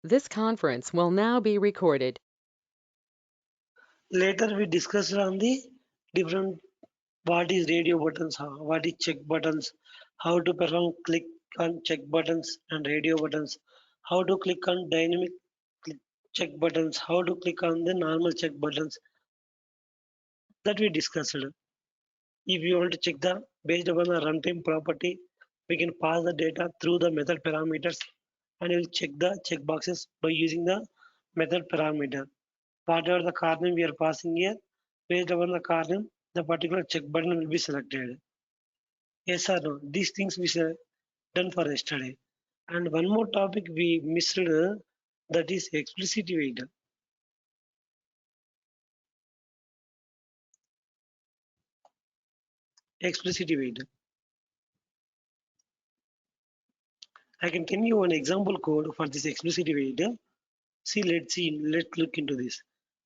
This conference will now be recorded. Later we discussed on the different what is radio buttons, what is check buttons, how to perform click on check buttons and radio buttons, how to click on dynamic check buttons, how to click on the normal check buttons that we discussed. If you want to check the based upon the runtime property, we can pass the data through the method parameters and we'll check the checkboxes by using the method parameter. Whatever the car name we are passing here, based upon the car name, the particular check button will be selected. Yes or no? These things we done for yesterday. And one more topic we missed, that is explicit wait. Explicit wait. I can tell you one example code for this explicit wait. Let's look into this.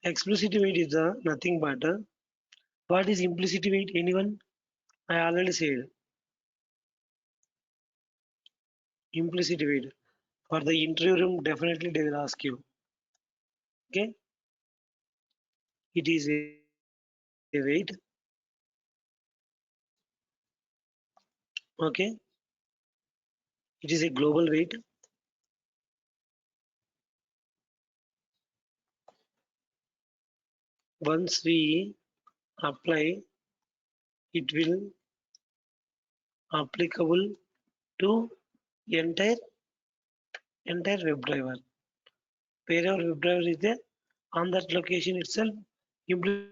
Explicit wait is nothing but what is implicit wait? Anyone? I already said implicit wait. For the interview room, definitely they will ask you. Okay, it is a wait. Okay, it is a global wait. Once we apply, it will applicable to entire WebDriver. Wherever WebDriver is there, on that location itself, implicit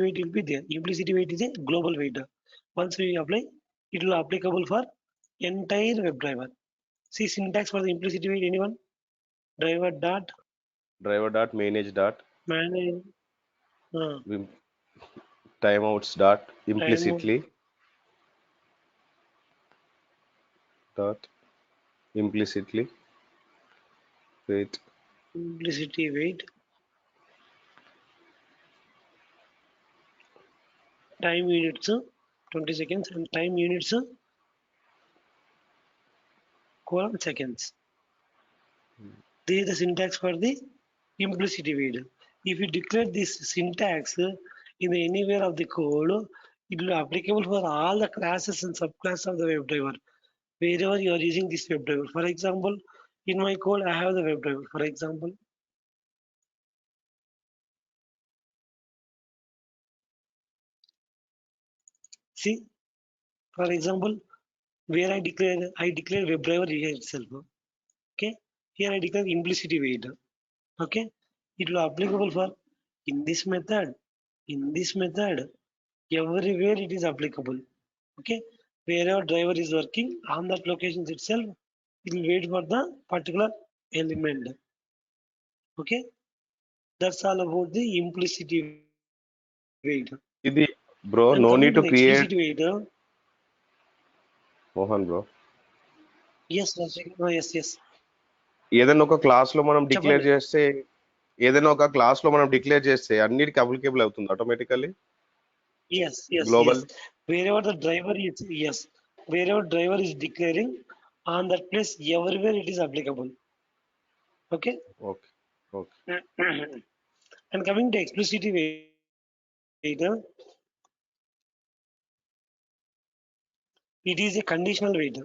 wait will be there. Implicit wait is a global wait. Once we apply, it will applicable for entire WebDriver. See syntax for the implicit wait. Anyone? Driver dot Driver dot manage dot manage uh, timeouts dot time dot implicitly wait. implicity wait time units 20 seconds and time units colon seconds. This is the syntax for the implicity wait. If you declare this syntax in the anywhere of the code, it will be applicable for all the classes and subclasses of the WebDriver. Wherever you are using this WebDriver. For example, in my code, I have the WebDriver. For example, see, for example, where I declare WebDriver here itself. Okay, here I declare implicity wait. Okay, it will applicable for in this method, everywhere it is applicable. Okay, wherever driver is working on that locations itself, it will wait for the particular element. Okay, that's all about the implicity wait. ఇది bro, And no coming need to to the create. explicit wait, Mohan bro, yes, Rashik, yes, yes. ఏదైనా ఒక class లో మనం declare చెప్పండి. చేస్తే ఏదైనా ఒక class లో మనం డిక్లేర్ చేస్తే అన్నిటికీ అప్లికేబుల్ అవుతుంది automatically Yes, yes, global. yes. Wherever the driver is, yes, wherever driver is declaring on that place, everywhere it is applicable. Okay. Okay okay. And coming to explicit wait, it is a conditional wait.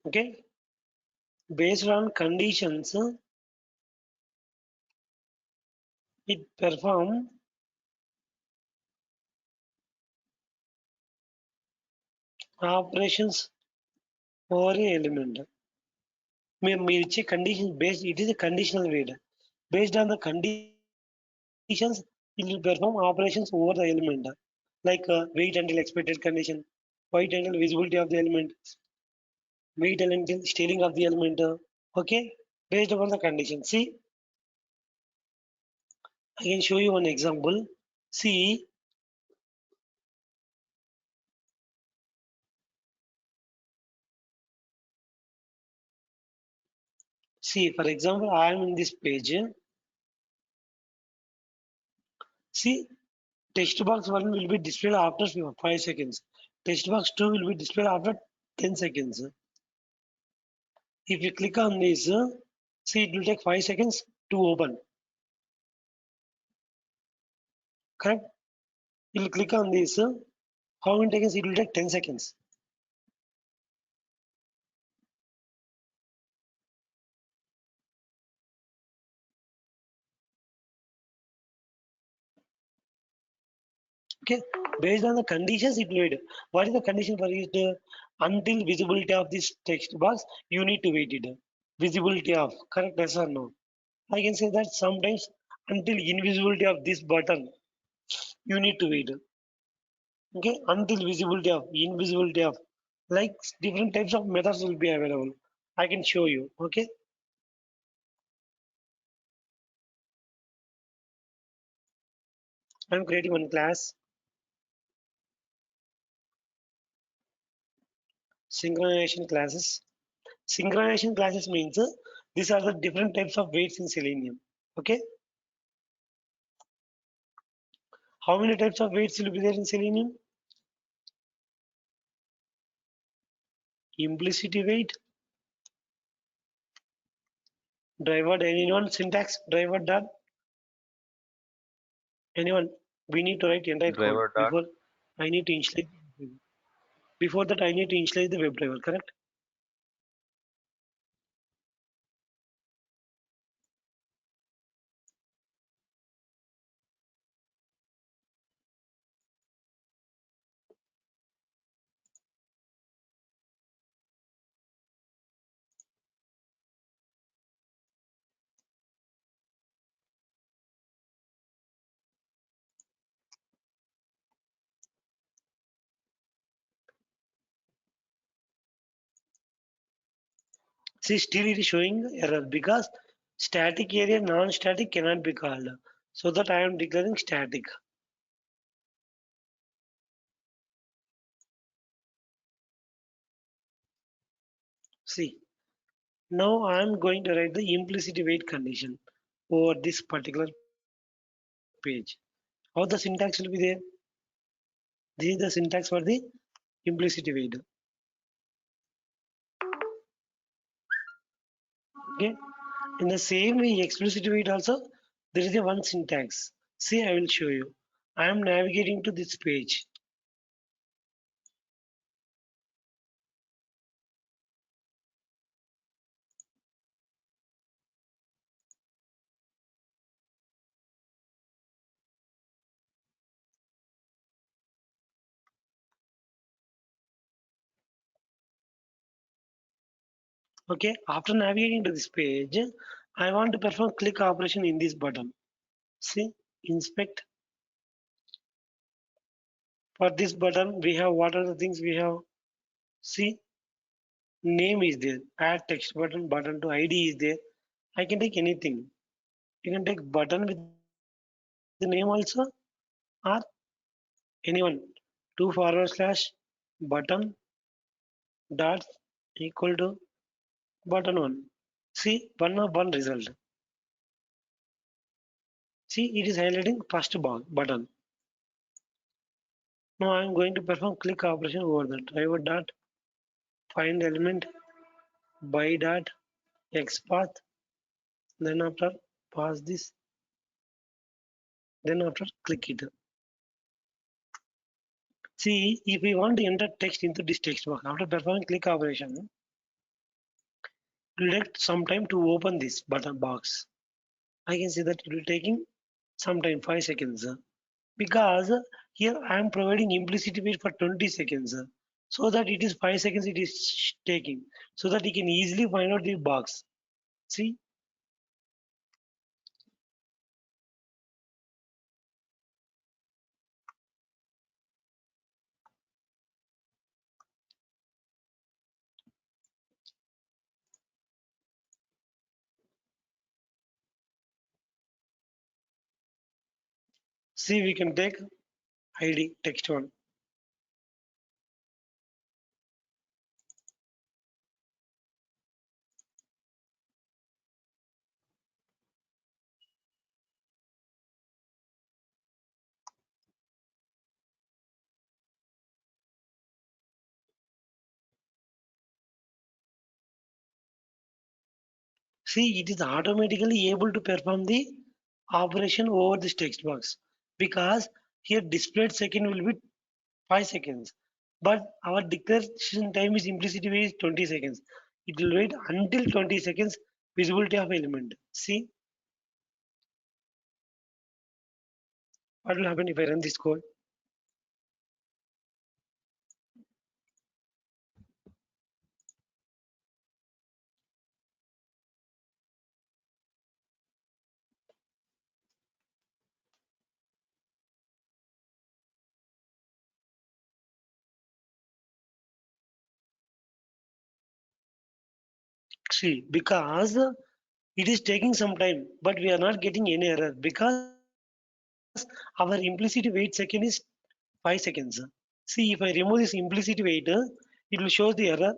Okay, based on conditions, it perform operations over a element. మీరు ఇచ్చే conditions based, it is a conditional wait. Based on the conditions, it will perform operations over the element, like wait until expected condition, wait until visibility of the element, wait until stealing of the element. Okay, based upon the condition. See, I can show you one example. See, for example, I am in this page. See, text box 1 will be displayed after 5 seconds. Text box 2 will be displayed after 10 seconds. If you click on this, see it will take 5 seconds to open. Correct? You'll click on this. How many seconds? It will take 10 seconds. Okay, based on the conditions it will wait. What is the condition for it? Until visibility of this text box, you need to wait it. Visibility of, correct, yes or no? I can say that sometimes until invisibility of this button, you need to wait. Okay, until visibility of, invisibility of, like different types of methods will be available. I can show you. Okay, I'm creating one class. Synchronization classes. Synchronization classes means these are the different types of weights in Selenium. Okay, how many types of weights will be there in Selenium? Implicit weight, driver, anyone syntax, driver dot, anyone. We need to write entire code Driver dot. before I need to initialize. Before that, I need to initialize the WebDriver, correct? See, still it is showing error because static area non-static cannot be called. So that I am declaring static. See, now I am going to write the implicit weight condition over this particular page. How the syntax will be there? This is the syntax for the implicit weight. Okay. In the same way, explicit weight also, there is a one syntax. See, I will show you. I am navigating to this page. Okay, after navigating to this page, I want to perform click operation in this button. See, inspect. For this button, we have what are the things we have? See, name is there. Add text button, button to ID is there. I can take anything. You can take button with the name also or anyone. Two forward slash button dot equal to button one. See, one of one result. See, it is highlighting first button. Now I am going to perform click operation over the driver dot find element by dot xpath. Then after pass this. Then after click it. See, if we want to enter text into this text box after performing click operation, it will take some time to open this button box. I can see that it will taking some time 5 seconds because here I am providing implicit wait for 20 seconds so that it is 5 seconds it is taking so that you can easily find out the box. See, see we can take ID text one. See, it is automatically able to perform the operation over this text box because here displayed second will be 5 seconds, but our declaration time is implicit way is 20 seconds. It will wait until 20 seconds visibility of element. See what will happen if I run this code. See, because it is taking some time, but we are not getting any error because our implicit wait second is 5 seconds. See, if I remove this implicit wait, it will show the error.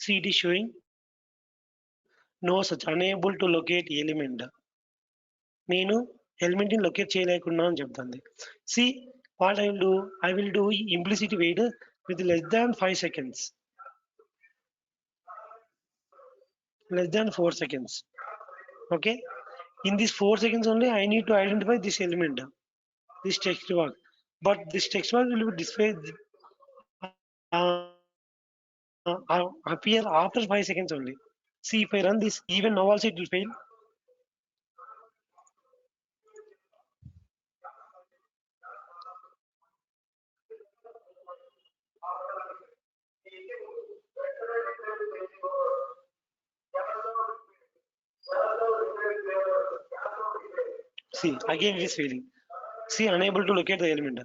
See, it is showing no such unable to locate element. నేను element ని locate చేయలేకున్నా అని చెప్తుంది. See what I will do implicit wait with less than 5 seconds, less than 4 seconds. Okay, in these 4 seconds only I need to identify this element, this text box, but this text box will be displayed appear after 5 seconds only. See, if I run this even now also it will fail. See, again it is failing. See, unable to locate the element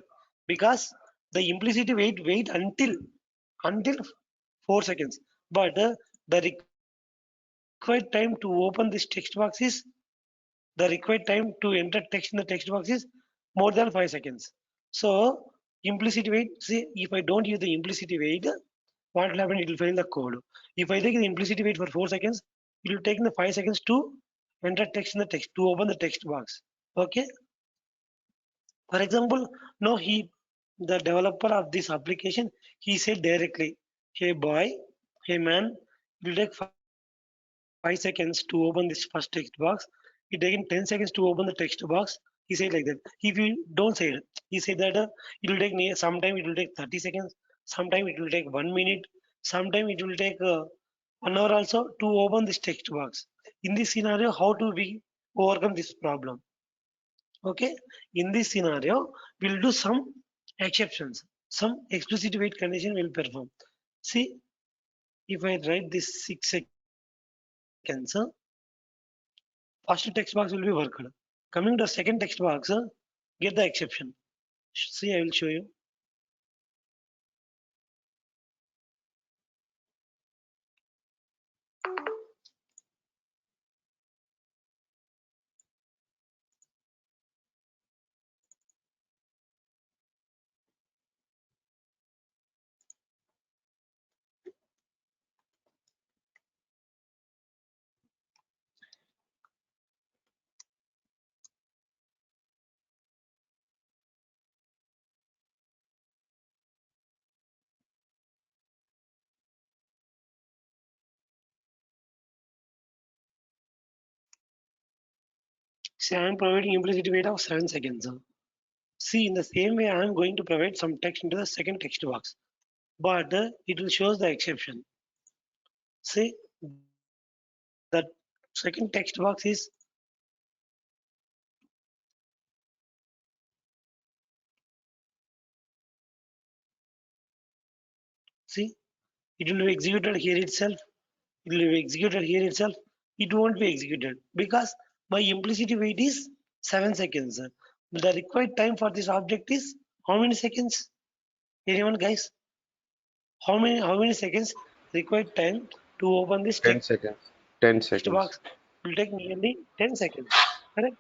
because the implicit wait until 4 seconds, but the required time to open this text box is the required time to enter text in the text box is more than 5 seconds. So implicit wait, see, if I don't use the implicit wait, what will happen? It will fail the code. If I take the implicit wait for 4 seconds, it will take the 5 seconds to enter text in the text to open the text box. Okay. For example, no, the developer of this application, he said directly, "Hey boy, hey man, it will take 5 seconds to open this first text box. It taken 10 seconds to open the text box." He said like that. If you don't say it, he said that it will take sometime it will take 30 seconds, sometime it will take 1 minute, sometime it will take 1 hour also to open this text box. In this scenario, how do we overcome this problem? Okay, in this scenario we'll do some exceptions, some explicit wait condition will perform. See, if I write this 6 seconds, first text box will be worked. Coming to second text box, get the exception. See, I will show you. See, I am providing implicit wait of 7 seconds. See, in the same way I am going to provide some text into the second text box, but it will show the exception. See, that second text box is see, it will be executed here itself. It will be executed here itself. It won't be executed because my implicit wait is 7 seconds. The required time for this object is how many seconds? Anyone guys? How many seconds required time to open this 10 text seconds. 10 seconds. box? It will take nearly 10 seconds. Correct?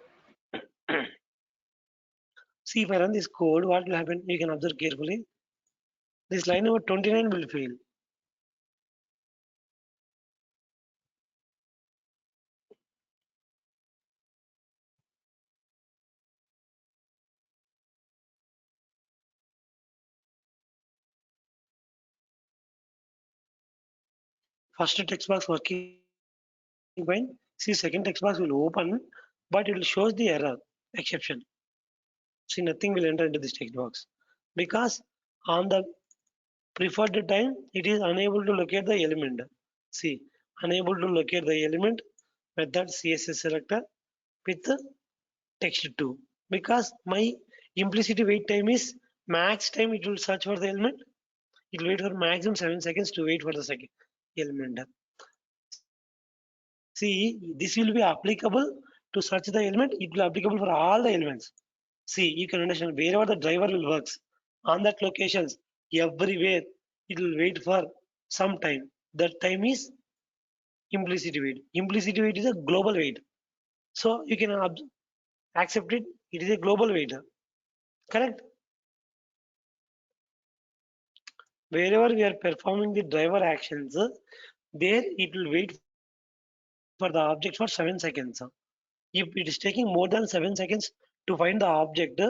See, if I run this code, what will happen? You can observe carefully. This line number 29 will fail. First text box working fine. See, second text box will open, but it will show the error exception. See, nothing will enter into this text box because on the preferred time it is unable to locate the element. See, unable to locate the element method CSS selector with text 2 because my implicit wait time is max time. It will search for the element. It will wait for maximum 7 seconds to wait for the second element. See, this will be applicable to search the element. It will applicable for all the elements. See, you can understand wherever the driver will works on that locations, everywhere it will wait for some time. That time is implicit wait. Implicit wait is a global wait. So you can accept it. It is a global wait. Correct? Wherever we are performing the driver actions, there it will wait for the object for 7 seconds. If it is taking more than 7 seconds to find the object,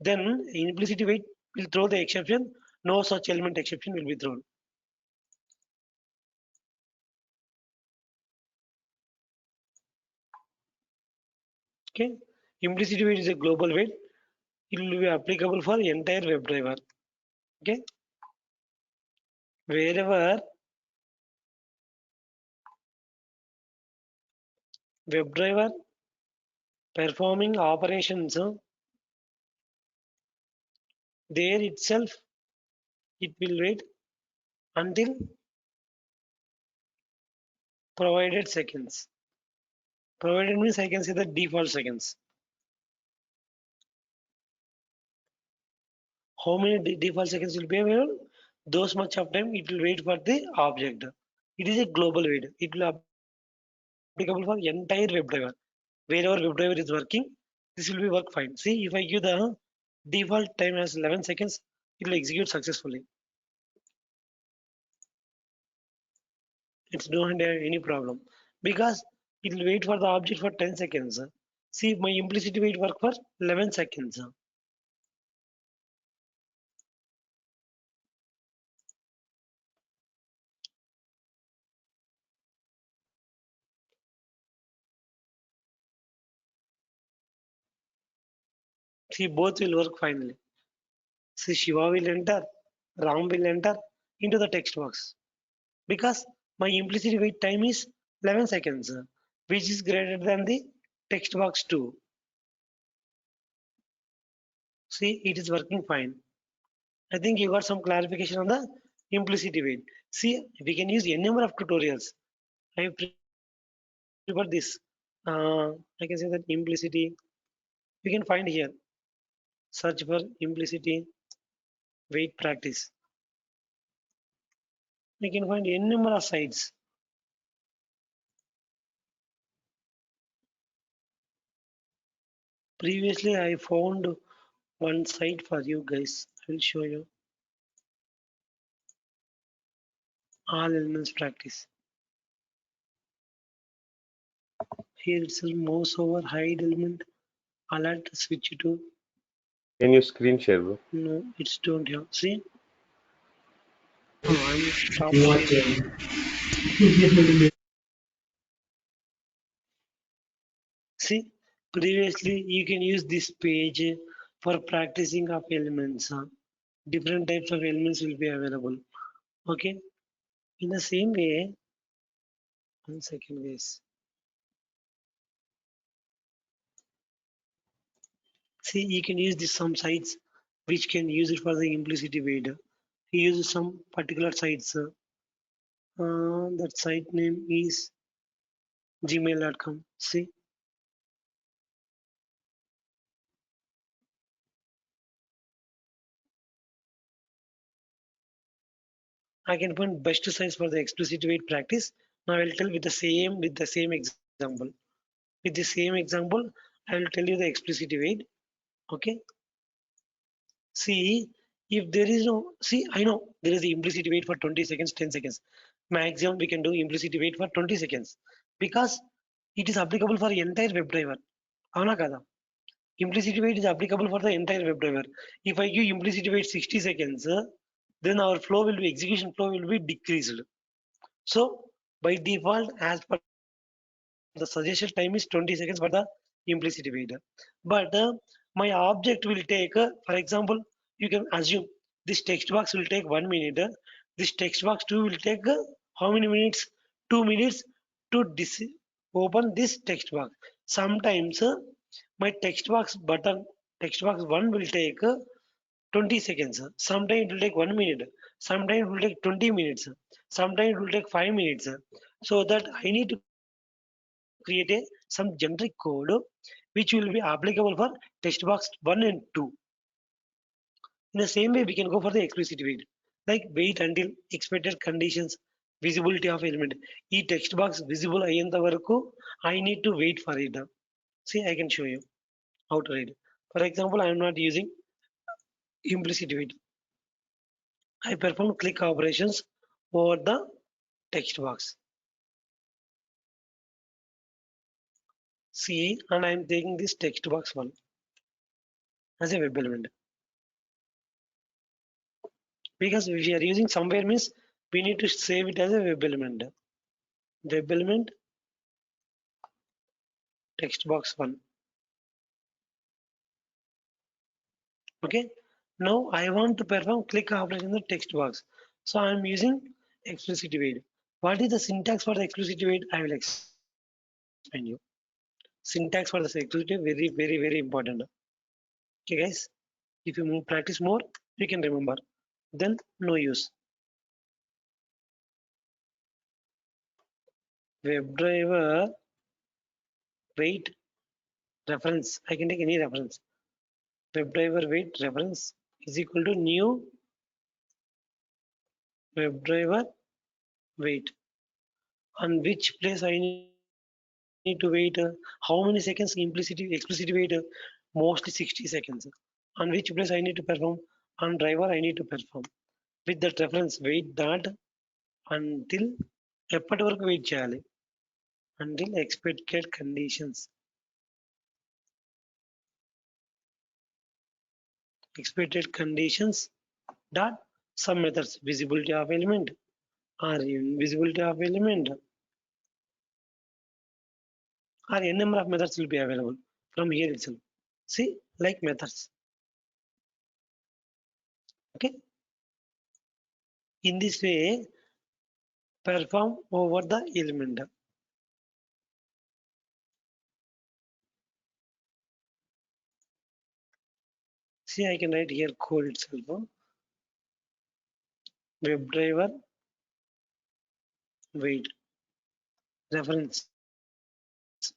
then implicit wait will throw the exception. No such element exception will be thrown. Okay. Implicit wait is a global wait. It will be applicable for entire WebDriver. Okay. Wherever WebDriver performing operations, there itself it will wait until provided seconds. Provided means I can say the default seconds. How many default seconds will be available? Those much of time it will wait for the object. It is a global wait. It will applicable for entire WebDriver. Wherever WebDriver is working, this will be work fine. See, if I give the default time as 11 seconds, it will execute successfully. It's don't have any problem because it will wait for the object for 10 seconds. See, my implicit wait work for 11 seconds. See, both will work finally. See, Shiva will enter, Ram will enter into the text box because my implicit wait time is 11 seconds, which is greater than the text box 2. See, it is working fine. I think you got some clarification on the implicit wait. See, we can use any number of tutorials. I have prepared this. I can say that implicity. You can find here. Search for implicity wait practice. You can find any number of sites. Previously, I found one site for you guys. I will show you all elements practice. Here it's a mouse over hide element alert switch to. Can you screen share, bro? No, it's don't have. See, I'm stop. See, previously you can use this page for practicing of elements. Different types of elements will be available. Okay. In the same way, 1 second, guys. See, you can use this some sites which can use it for the implicit wait. He uses some particular sites. That site name is gmail.com. See, I can find best sites for the explicit wait practice. Now I'll tell with the same example. With the same example, I will tell you the explicit wait. Okay. See, If there is no, see, I know there is the implicit wait for 20 seconds, 10 seconds. Maximum we can do implicit wait for 20 seconds because it is applicable for entire WebDriver. Avana kada? Implicit wait is applicable for the entire WebDriver. If I give implicit wait 60 seconds, then our flow will be, execution flow will be decreased. So by default, as per the suggested time is 20 seconds for the implicit wait. But my object will take, for example, you can assume this text box will take 1 minute. This text box 2 will take how many minutes? 2 minutes to open this text box. Sometimes my text box button, text box 1 will take 20 seconds. Sometimes it will take 1 minute. Sometimes it will take 20 minutes. Sometimes it will take 5 minutes. So that I need to create a some generic code which will be applicable for text box 1 and 2. In the same way, we can go for the explicit wait, like wait until expected conditions, visibility of element. ఈ text box visible అయ్యేంత వరకు I need to wait for it. See, I can show you how to read. For example, I am not using implicit wait. I perform click operations over the text box. See, and I am taking this text box 1 as a web element. Because if we are using somewhere means we need to save it as a web element. Web element text box 1. Okay. Now I want to perform click operation in the text box. So I am using explicit wait. What is the syntax for the explicit wait? I will explain you. Syntax for the explicit wait very important. Okay, guys. If you practice more, you can remember. Then no use. WebDriver wait reference. I can take any reference. WebDriver wait reference is equal to new WebDriver wait. On which place I need to wait? How many seconds explicit wait? Mostly 60 seconds. On which place I need to perform? On driver I need to perform. With that reference wait that until ఎప్పటి వరకు wait చేయాలి? Until expected conditions. Expected conditions dot some methods visibility of element or invisibility of element or n number of methods will be available from here itself. See, like methods. Okay. In this way, perform over the element. See, I can write here code itself. WebDriver wait reference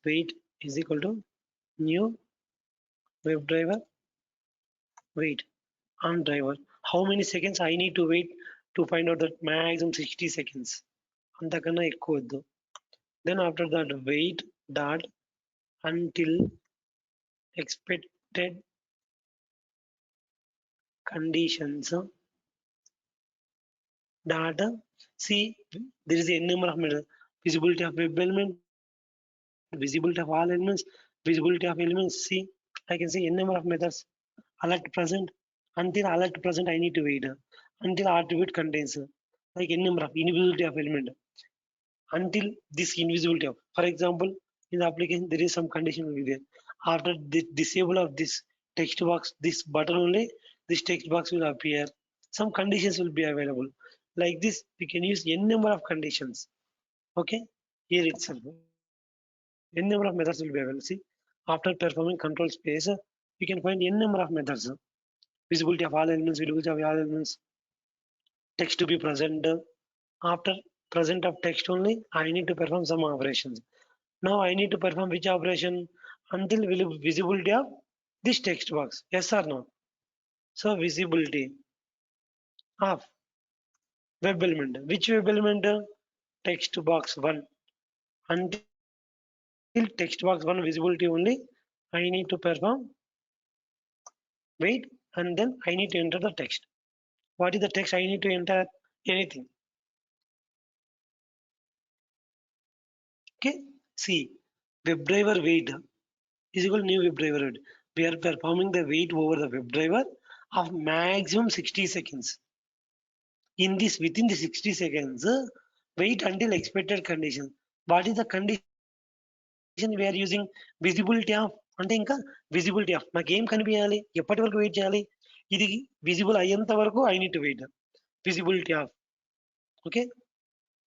wait is equal to new WebDriver wait on driver. How many seconds I need to wait to find out that maximum 60 seconds. అంతకన్నా ఎక్కువ వద్దు. Then after that wait dot until expected conditions data. See, there is a number of methods. Visibility of web element, visibility of all elements, visibility of elements. See, I can see a number of methods. Alert present. Until alert present, I need to wait. Until attribute contains like a number of invisibility of element. Until this invisibility of, for example, in the application there is some condition will be there. After the disable of this text box, this button only, this text box will appear. Some conditions will be available. Like this, we can use n number of conditions. Okay, here itself, n number of methods will be available. See, after performing control space, you can find n number of methods. Visibility of all elements, visibility of all elements, text to be present. After present of text only, I need to perform some operations. Now I need to perform which operation? Until visibility of this text box. Yes or no? So visibility of web element. Which web element? Text box 1. Until text box 1 visibility only, I need to perform wait and then I need to enter the text. What is the text I need to enter? Anything. Okay. See, WebDriver wait is equal to new WebDriver wait. We are performing the wait over the WebDriver of maximum 60 seconds. In this, within the 60 seconds, wait until expected condition. What is the condition we are using? Visibility of అంటే ఇంకా visibility of నాకు ఏం కనిపించాలి, ఎప్పటి వరకు wait చేయాలి, ఇది visible అయ్యేంత వరకు I need to wait. Visibility of, okay,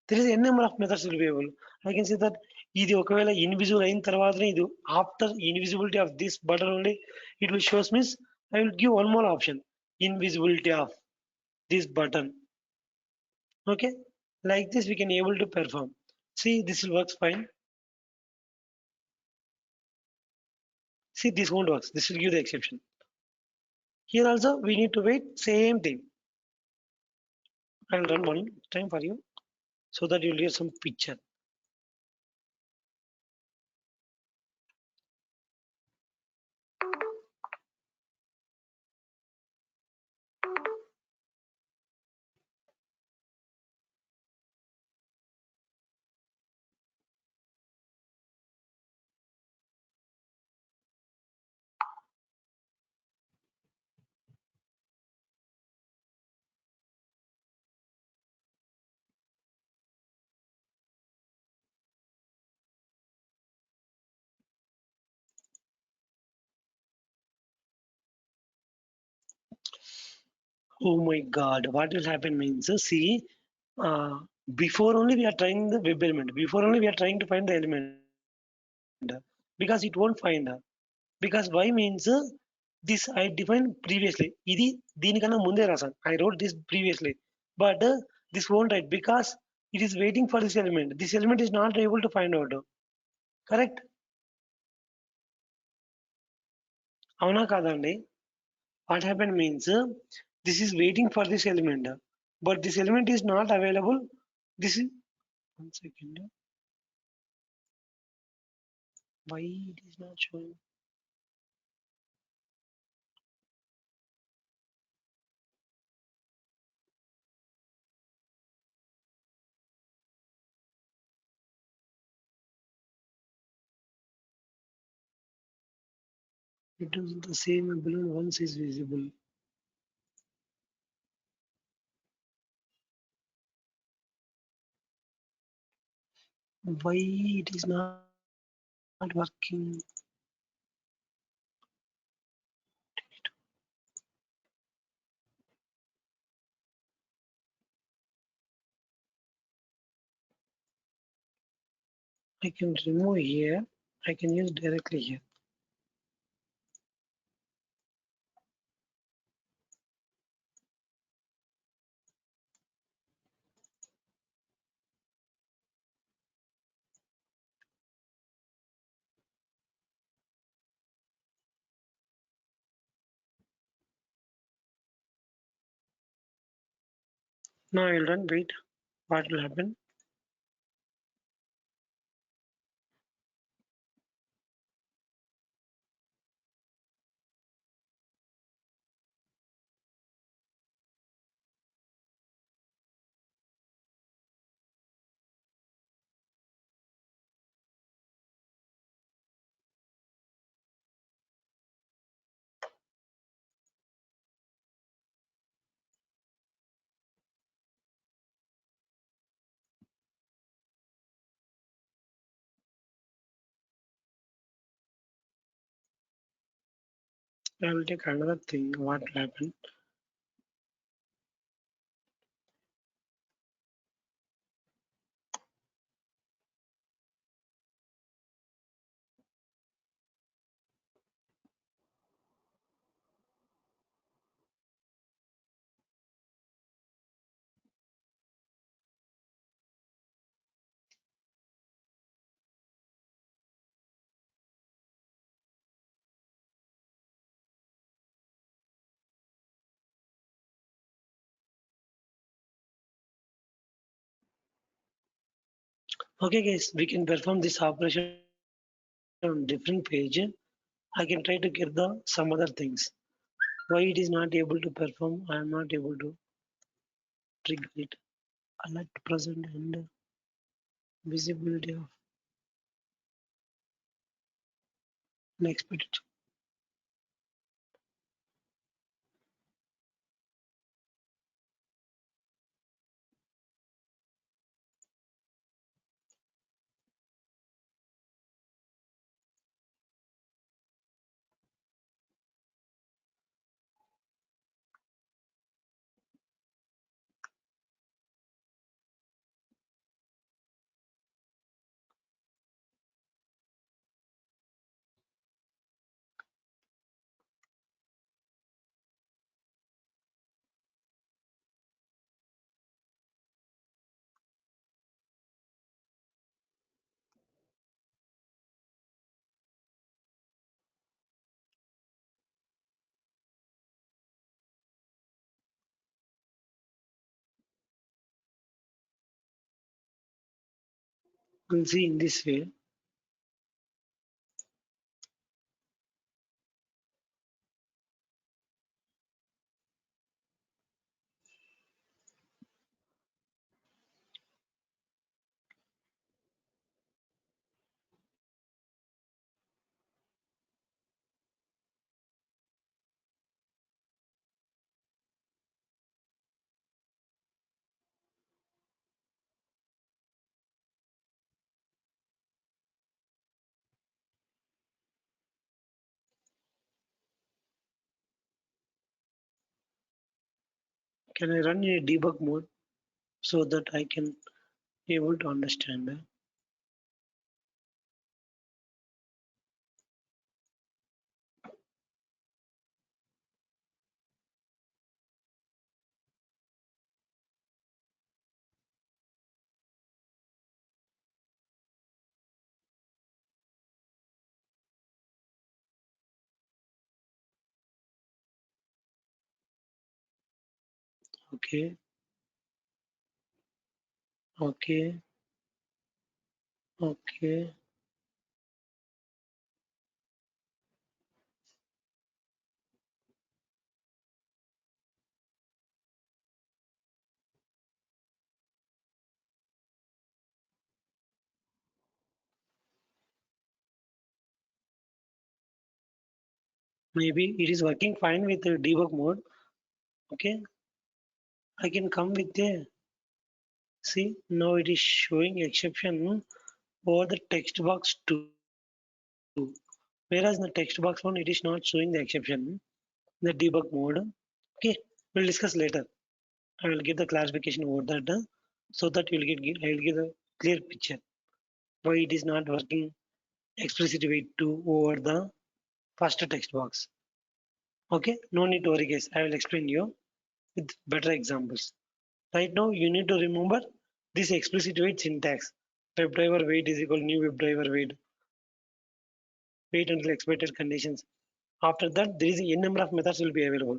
there is n number of methods will be available. I can say that ఇది ఒకవేళ ఇన్విజిబుల్ అయిన తర్వాతనే ఇది after invisibility of this button only it will shows means I will give one more option, invisibility of this button. Okay, like this we can able to perform. See, this will works fine. See, this won't works, this will give the exception. Here also we need to wait, same thing. I'll run one time for you so that you'll get some picture. Oh my god, what will happen means, see, uh, before only we are trying the web element, before only we are trying to find the element, because it won't find. Because why means, this I defined previously, ఇది దీనికన్నా ముందే రాసాను, I wrote this previously, but this won't write because it is waiting for this element, this element is not able to find out. Correct? అవునా కాదండి? What happened means, this is waiting for this element, but this element is not available. This is, one second, why it is not showing? It is the same balloon once is visible. Why it is not working? I can remove here, I can use directly here. Now I will run, wait, what will happen? I will take another thing, what will happen? Okay guys, we can perform this operation on different page. I can try to get the some other things. Why it is not able to perform, I am not able to. trigger it. Alert present and visibility of unexpected. We'll see in this way. Can I run a debug mode so that I can able to understand? Okay, okay, okay. Maybe it is working fine with the debug mode. Okay, I can come with a see now it is showing exception over the text box 2. Whereas in the text box 1 it is not showing the exception in the debug mode. Okay, we'll discuss later. I will give the clarification over that so that you'll I will give a clear picture why it is not working explicit way 2 over the first text box. Okay, no need to worry guys. I will explain you with better examples. Right now you need to remember this explicit wait syntax. WebDriver wait is equal new WebDriver wait until expected conditions. After that, there is a n number of methods will be available.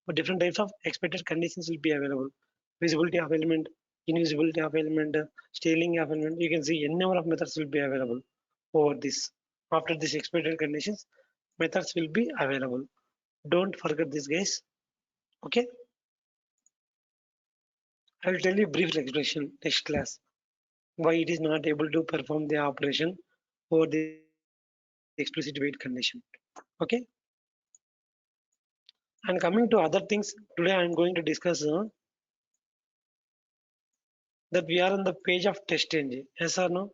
For different types of expected conditions will be available. Visibility of element, invisibility of element, scaling of element. You can see n number of methods will be available over this. After this expected conditions, methods will be available. Don't forget this, guys. Okay. I will tell you brief explanation next class why it is not able to perform the operation over the explicit wait condition. Okay. And coming to other things, today I am going to discuss that we are on the page of TestNG. Yes or no?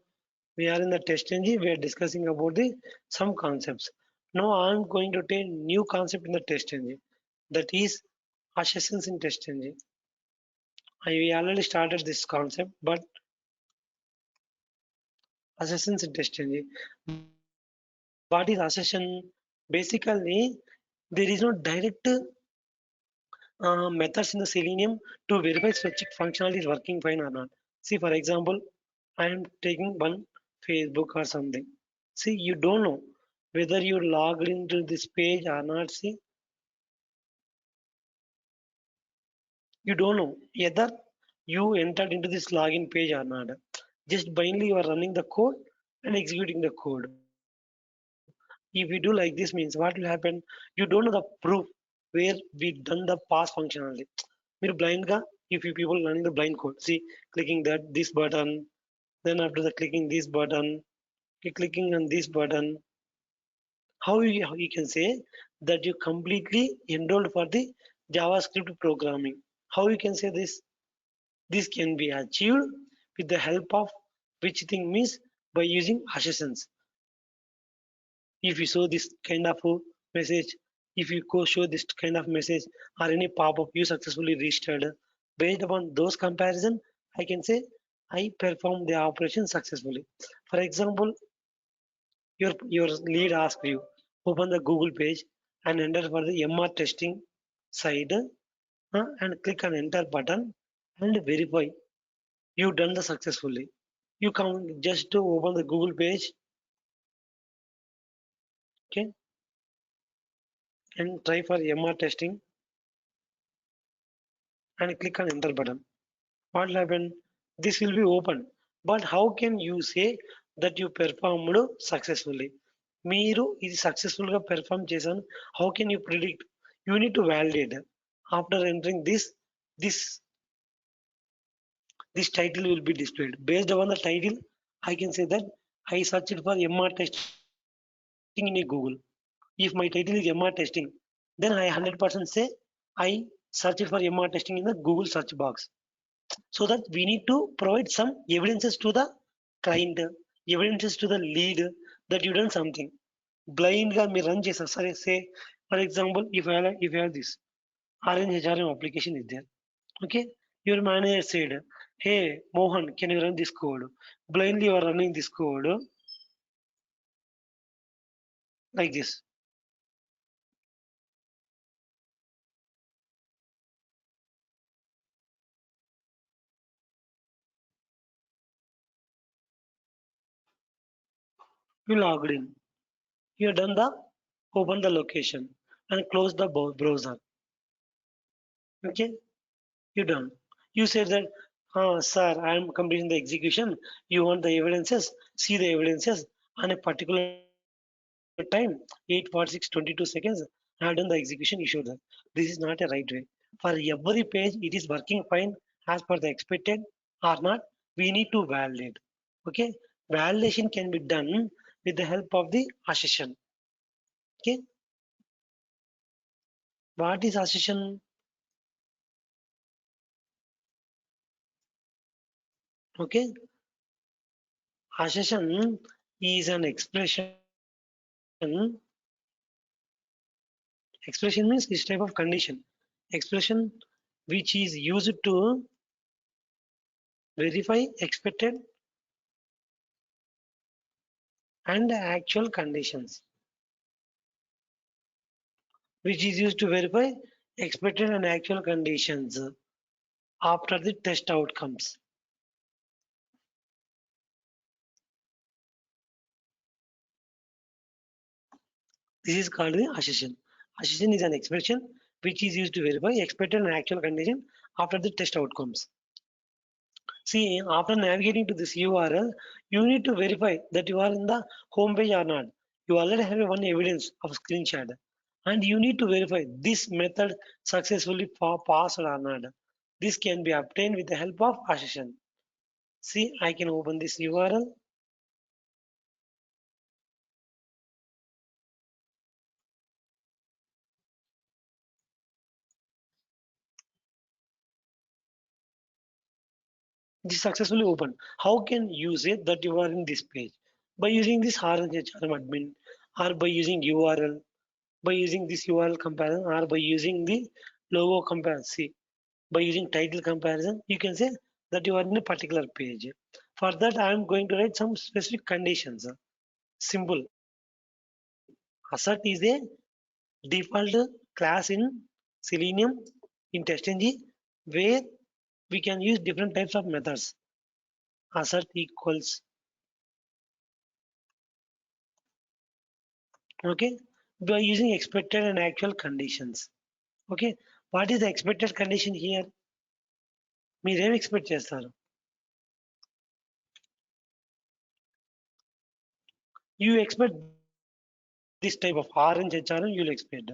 We are in the TestNG. We are discussing about the some concepts. Now I am going to take new concept in the TestNG. That is assertions in TestNG. We already started this concept, but assertions in TestNG. What is assertion? Basically, there is no direct methods in the Selenium to verify such functionality is working fine or not. See, for example, I am taking one Facebook or something. See, you don't know whether you logged into this page or not. See, you don't know either you entered into this login page or not. Just blindly you are running the code and executing the code. If you do like this means what will happen? You don't know the proof where we done the pass functionality. మీరు blind గా if you people learning the blind code, see, clicking this button, then after the clicking this button, clicking on this button, how you can say that you completely enrolled for the JavaScript programming. How you can say this? This can be achieved with the help of which thing means by using assertions. If you show this kind of message, if you go show this kind of message or any pop-up you successfully registered, based upon those comparison, I can say I performed the operation successfully. For example, your lead asks you open the Google page and enter for the MR testing side and click on enter button and verify you done the successfully. You can just to open the Google page, okay, and try for MR testing and click on enter button. What will happen? This will be open. But how can you say that you performed successfully? మీరు ఇది successful గా perform చేశాను. How can you predict? You need to validate. After entering this this title will be displayed. Based on the title, I can say that I searched for MR testing in a Google. If my title is MR testing, then I 100% say I searched for MR testing in the Google search box. So that we need to provide some evidences to the client, evidences to the lead that you done something. Blind గా మీరు run చేస్తారు. సరే, say for example if I have this orange HRM application is there. Okay, your manager said, hey Mohan, can you run this code? Blindly you are running this code like this. You logged in. You have done the open the location and close the browser. Okay, you done. You said that, sir, I am completing the execution. You want the evidences? See the evidences on a particular time, 8:46:22 seconds. I have done the execution. You show that. This is not a right way. For every page, it is working fine as per the expected or not. We need to validate. Okay, validation can be done with the help of the assertion. Okay, what is assertion? Okay, assertion is an expression. Expression means this type of condition. Expression which is used to verify expected and actual conditions. Which is used to verify expected and actual conditions after the test outcomes. This is called the assertion. Assertion is an expression which is used to verify expected and actual condition after the test outcomes. See, after navigating to this URL, you need to verify that you are in the home page or not. You already have one evidence of screenshot, and you need to verify this method successfully passed or not. This can be obtained with the help of assertion. See, I can open this URL. This successfully opened. How can you say that you are in this page? By using this RHRM admin, or by using URL, by using this URL comparison, or by using the logo comparison. See, by using title comparison, you can say that you are in a particular page. For that, I am going to write some specific conditions. Simple. Assert is a default class in Selenium in TestNG where we can use different types of methods. Assert equals, okay, by using expected and actual conditions. Okay, what is the expected condition here? మీరేం expect చేస్తారు? You expect this type of orange HRM, you'll expect.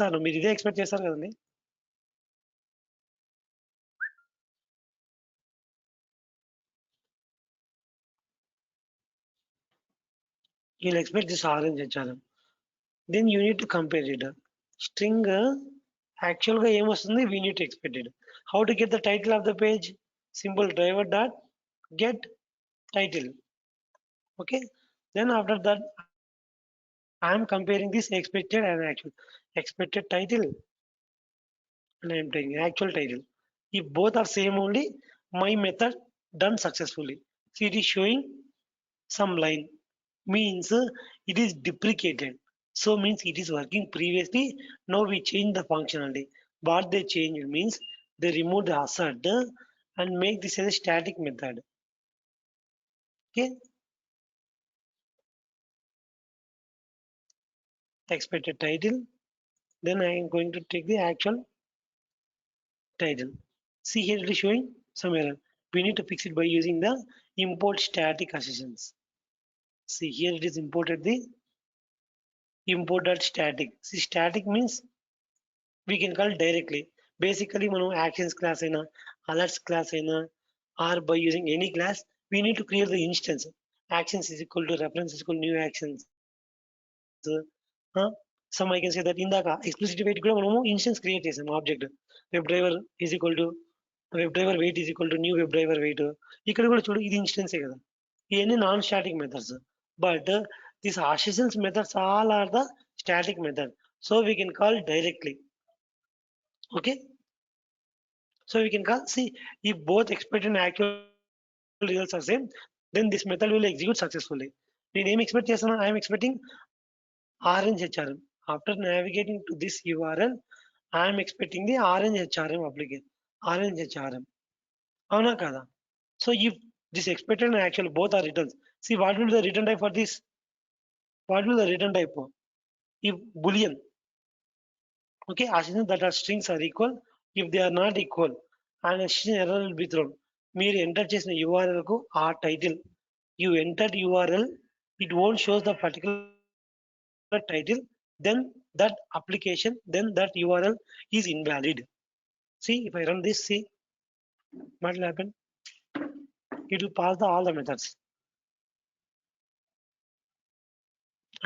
Sir మీరు ఇదే expect చేస్తారు కదండి. you'll expect this orange HRM. Then you need to compare it. String actual ga em vastundi, we need to expect it. How to get the title of the page? Simple driver dot get title. Okay. Then after that, I am comparing this expected and actual. Expected title and I am taking actual title. If both are same only, my method done successfully. See, it is showing some line means it is deprecated. So means it is working previously. Now we change the functionality. What they change means they remove the assert and make this as a static method. Okay, expected title. Then I am going to take the actual title. See here it is showing some error. We need to fix it by using the import static assertions. See here it is imported the imported static. See static means we can call directly. Basically మనం actions class అయినా alerts class అయినా or by using any class we need to create the instance. Actions is equal to reference is equal to new actions. Some I can say that ఇందాక explicit weight కూడా మనము instance create చేసాం object web driver is equal to web driver wait is equal to new web driver wait. ఇక్కడ కూడా చూడు ఇది ఇన్స్టెన్సే కదా. ఇవన్నీ non static methods. But these assertions methods all are the static method. So we can call directly. Okay. So we can call, see, if both expected and actual results are same, then this method will execute successfully. నేను ఏం expect చేస్తున్నా? I'm expecting orange HRM. After navigating to this URL I'm expecting the orange HRM application. Orange HRM అవునా కదా? So if this expected and actual both are returns, see what will the return type for this? What will the return type for? If boolean, okay, assume that our strings are equal. If they are not equal, an exception error will be thrown. మీరు enter చేసిన URL కు ఆ title you entered URL, it won't show the particular title, then that application, then that URL is invalid. See, if I run this, see what will happen? It will pass all the methods.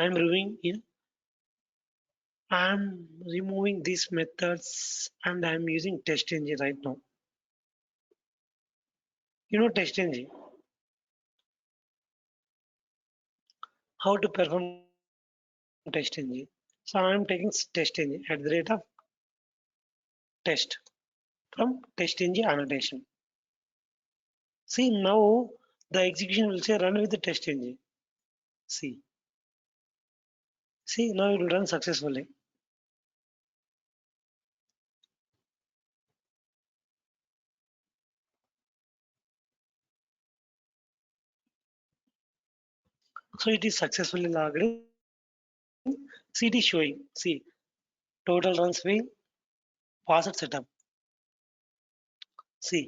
I am removing these methods and I am using TestNG right now. You know TestNG, how to perform TestNG. So I am taking TestNG at the rate of test from TestNG annotation. See, now the execution will say run with the TestNG. See, now it will run successfully. So it is successfully logged in. See, it is showing. See, total runs fail, password setup. See,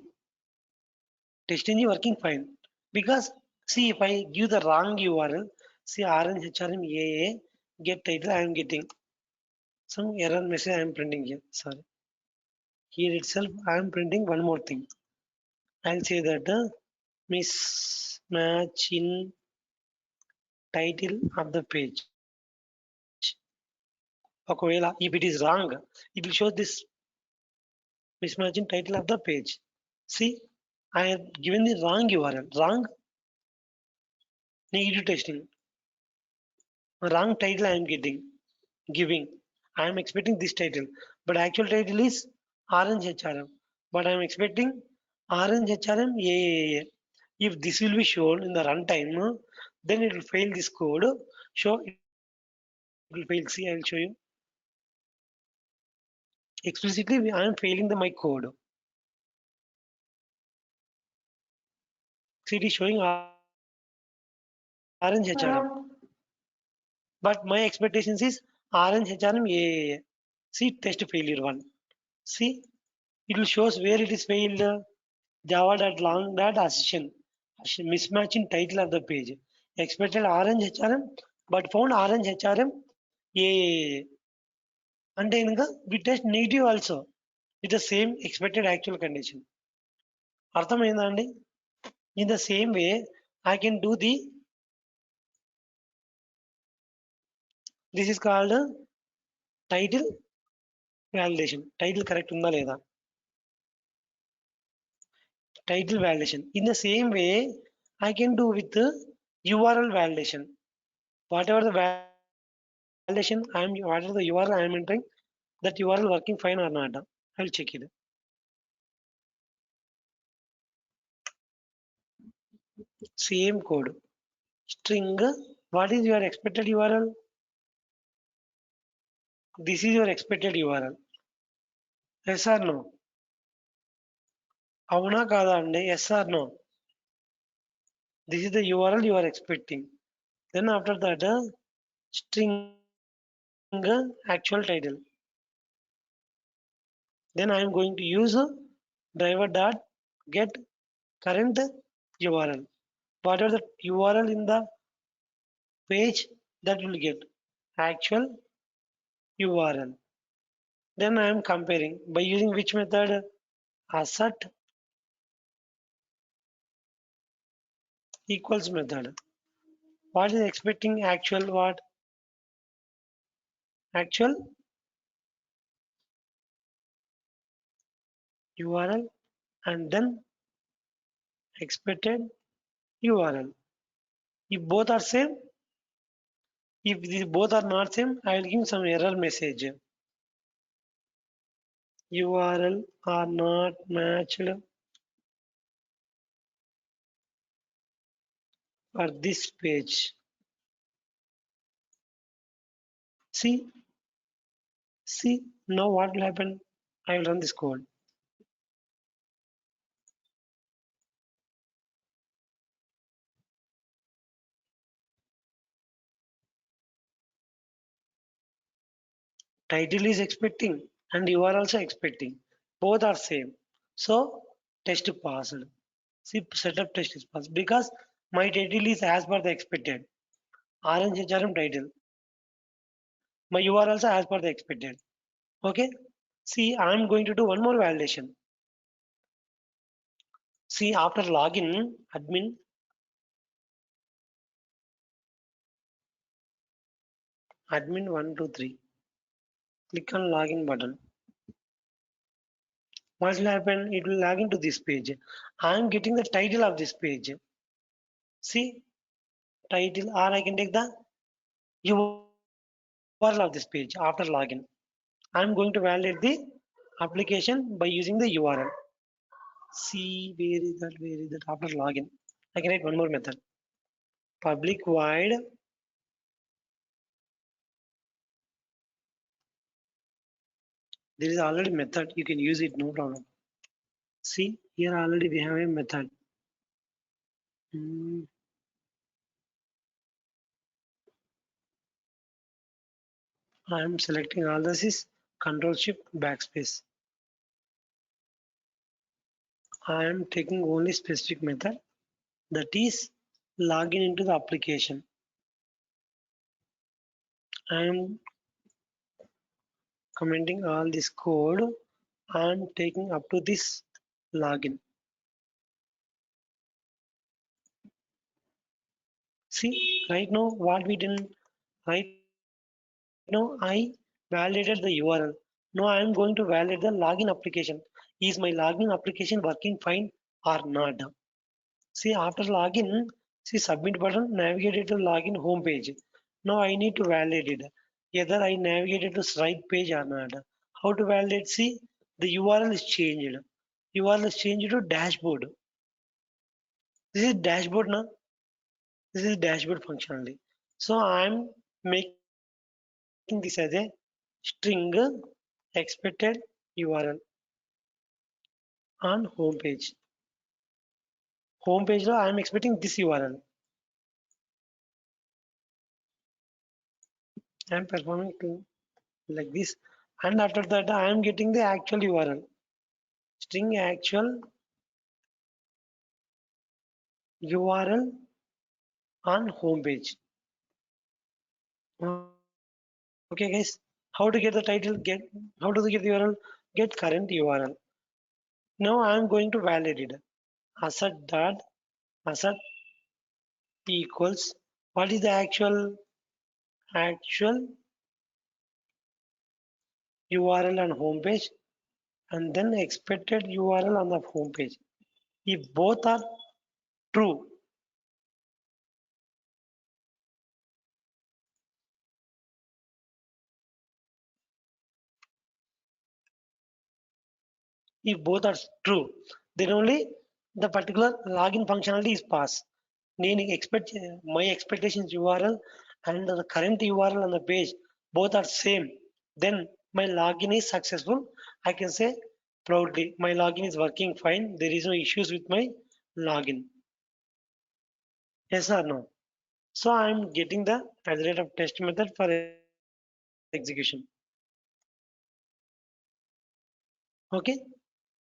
TestNG working fine because see, if I give the wrong URL, see orange HRM AA get title, I am getting some error message I am printing here. Sorry, here itself I am printing one more thing. I'll say that the mismatch in title of the page. ఒకవేళ if it is wrong, it will show this mismatch in title of the page. See, I have given the wrong URL, wrong negative testing, wrong title I am giving. I am expecting this title, but actual title is orange HRM, but I am expecting orange HRM AAA. If this will be shown in the runtime, then it will fail this code. Show it will fail. See, I will show you explicitly. I am failing my code. See, it is showing orange HRM, but my expectations is orange HRM AAA. See, test failure one. See, it will shows where it is failed. Java.long.assertion mismatch in title of the page. Expected orange HRM, but found orange HRM AAA. And then we test negative also with the same expected actual condition. అర్థమైందండి? In the same way, I can do the This is called title validation. Title correct unda leda? Title validation. In the same way, I can do with the URL validation. Whatever the validation whatever the URL I am entering, that URL working fine or not. I will check it. Same code. String. What is your expected URL? This is your expected URL. Yes or no? అవునా కాదా అండి? Yes or no? This is the URL you are expecting. Then after that, string actual title. Then I am going to use driver dot get current URL. Whatever the URL in the page, that will get actual URL. Then I am comparing by using which method? Assert equals method. What is expecting actual what? Actual URL and then expected URL. If both are same, if these both are not same, I will give some error message. URL are not matched for this page. See, now what will happen? I will run this code. Title is expecting and you are also expecting. Both are same. So test passed. See, setup test is passed because my title is as per the expected. Orange HRM title. My URL also as per the expected. Okay. See, I'm going to do one more validation. See, after login, admin 123. Click on login button. What will happen? It will log into this page. I'm getting the title of this page. See, title, or I can take the URL of this page after login. I'm going to validate the application by using the URL. See, where is that? Where is that? After login, I can write one more method. Public void there is already method, you can use it, no problem. See, here already we have a method. I am selecting all this is Control Shift backspace. I am taking only specific method, that is login into the application. I am commenting all this code. I am taking up to this login. See, right now what we did, right now I validated the URL. Now I am going to validate the login application. Is my login application working fine or not? See, after login, see submit button, navigated to login home page. Now I need to validate it. Either I navigated to right page or not. How to validate? See, the URL is changed. URL is changed to dashboard. This is dashboard now. This is dashboard functionality. So I'm making this as a string expected URL on home page. Home page now I'm expecting this URL. I'm performing to like this, and after that I am getting the actual URL. String actual URL on home page. Okay, guys. How to get the title? How to get the URL? Get current URL. Now I am going to validate it. Assert dot assert equals what is the actual URL on home page and then expected URL on the home page. If both are true, if both are true, then only the particular login functionality is passed. Meaning my expectations URL and the current URL on the page both are same. Then my login is successful. I can say proudly my login is working fine. There is no issues with my login. Yes or no? So I'm getting the as rate of test method for execution. Okay.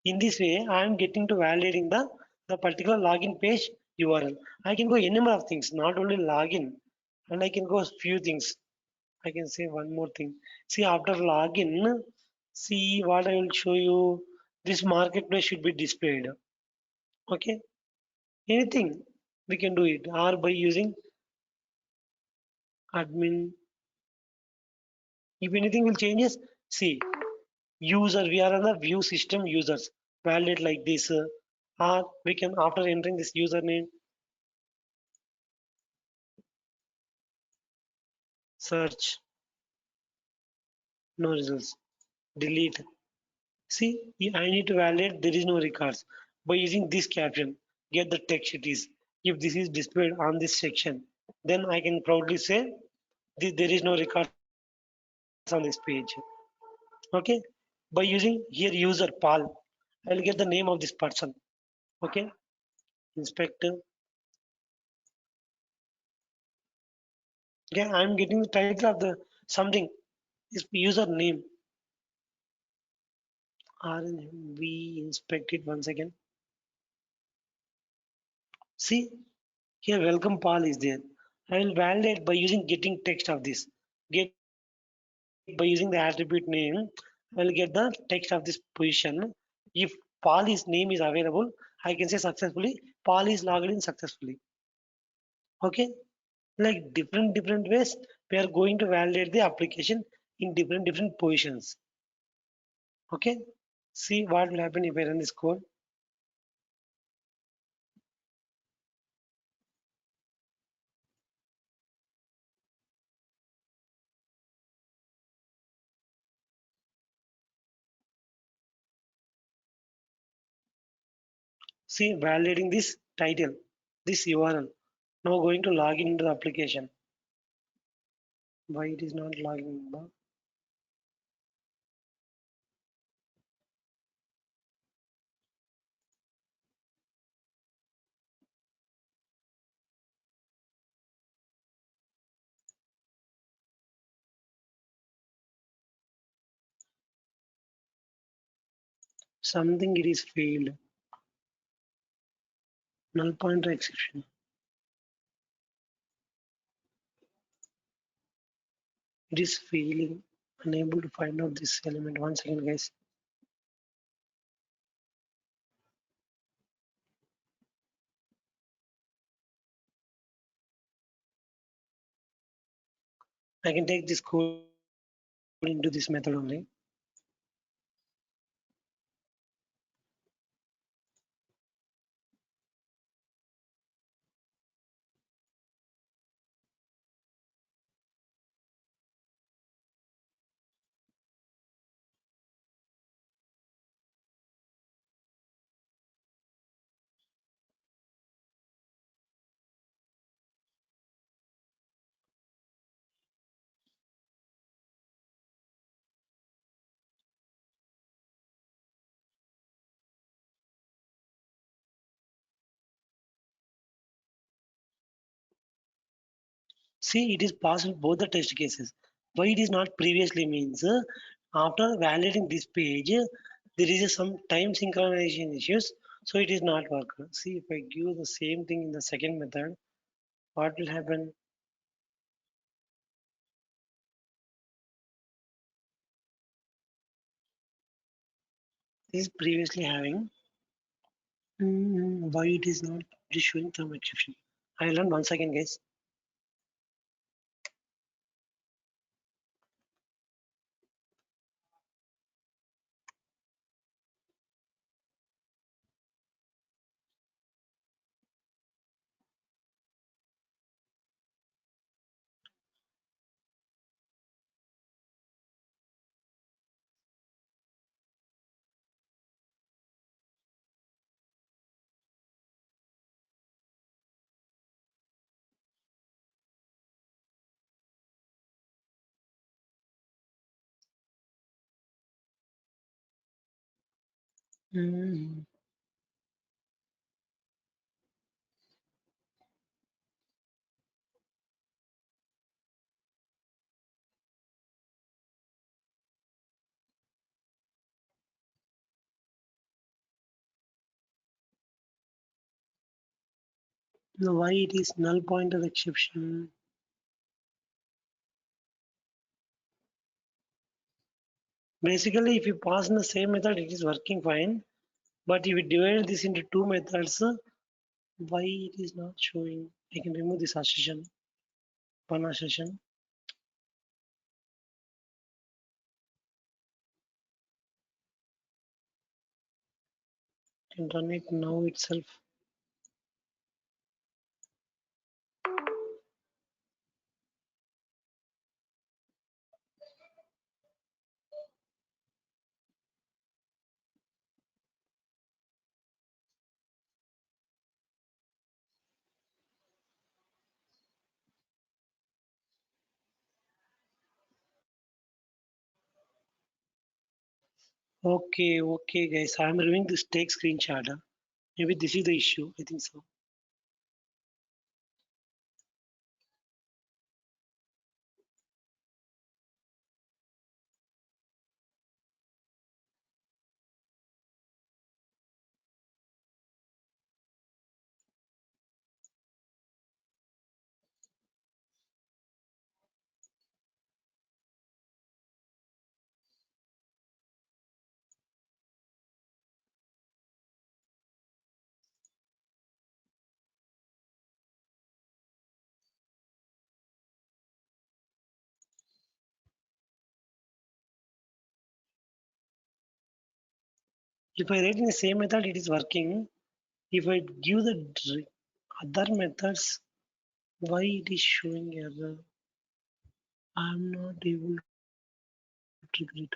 In this way, I am getting to validating the particular login page URL. I can go any number of things, not only login, and I can go few things. I can say one more thing. See, after login, see what I will show you. This marketplace should be displayed. Okay, anything we can do it, or by using admin. If anything will changes, see user. We are on the view system users. Validate like this, or we can after entering this username, search, no results, delete. See, I need to validate there is no records by using this caption. Get the text it is. If this is displayed on this section, then I can proudly say there is no records on this page. Okay, by using here user Paul, I will get the name of this person. Okay, inspector. Okay, I am getting the title of the something is user name. We inspect it once again. See, here welcome Paul is there. I will validate by using getting text of this. Get by using the attribute name, I will get the text of this position. If Paul is name is available, I can say successfully Paul is logged in successfully. Okay, like different ways we are going to validate the application in different positions. Okay, see what will happen if I run this code. See, validating this title, this URL. Now going to log into the application. Why it is not logging? Something it is failed. Null pointer exception. It is failing. Unable to find out this element. One second, guys. I can take this code into this method only. See, it is possible both the test cases. Why it is not previously means after validating this page, there is some time synchronization issues, so it is not work. See, if I give the same thing in the second method, what will happen? This is previously having. Why it is not just showing some exception? I learn once again, guys. Mm. Now, why it is null pointer exception? Basically, if you pass in the same method, it is working fine. But if you divide this into two methods, why it is not showing? I can remove this assertion, one assertion. Can run it now itself. Okay, guys. I'm reviewing this take screenshot. Maybe this is the issue. I think so. If I write in the same method, it is working. If I give the other methods, why it is showing error? I'm not able to trigger it.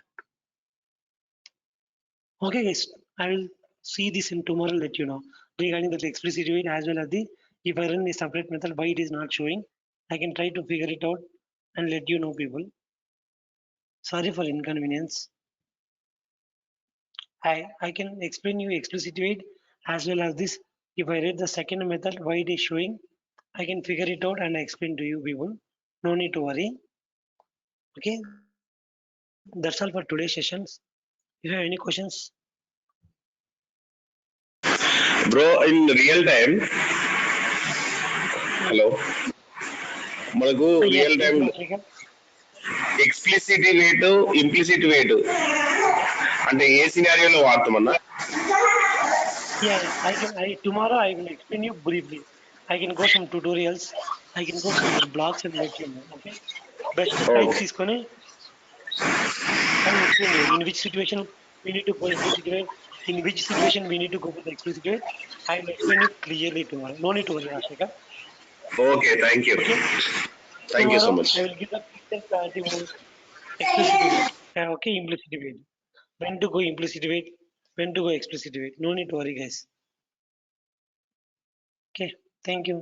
Okay, guys. I will see this in tomorrow. Let you know regarding the explicit weight as well as the if I run a separate method, why it is not showing. I can try to figure it out and let you know, people. Sorry for inconvenience. I can explain you explicit weight as well as this. If I read the second method, why it is showing, I can figure it out and explain to you, people. No need to worry. Okay, that's all for today's sessions. If you have any questions, bro in real time hello మనకు yes, real yes, time Rashika. Explicit wait implicit wait అంటే ఏ సినారియోలో వాడతామన్నా Yeah, I can. I tomorrow I will explain you briefly. I can go some tutorials. I can go some blogs and let you know. Okay. Best time okay తీసుకొని I will explain you in which situation we need to go implicit way, in which situation we need to go for the explicit way. I will explain you clearly tomorrow. No need to worry, Rashika. Okay thank you Okay. Thank you so Tomorrow much I will give the clear clarity about explicit way. Okay, implicit way. When to go implicit way, when to go explicit way. No need to worry, guys. Okay. Thank you.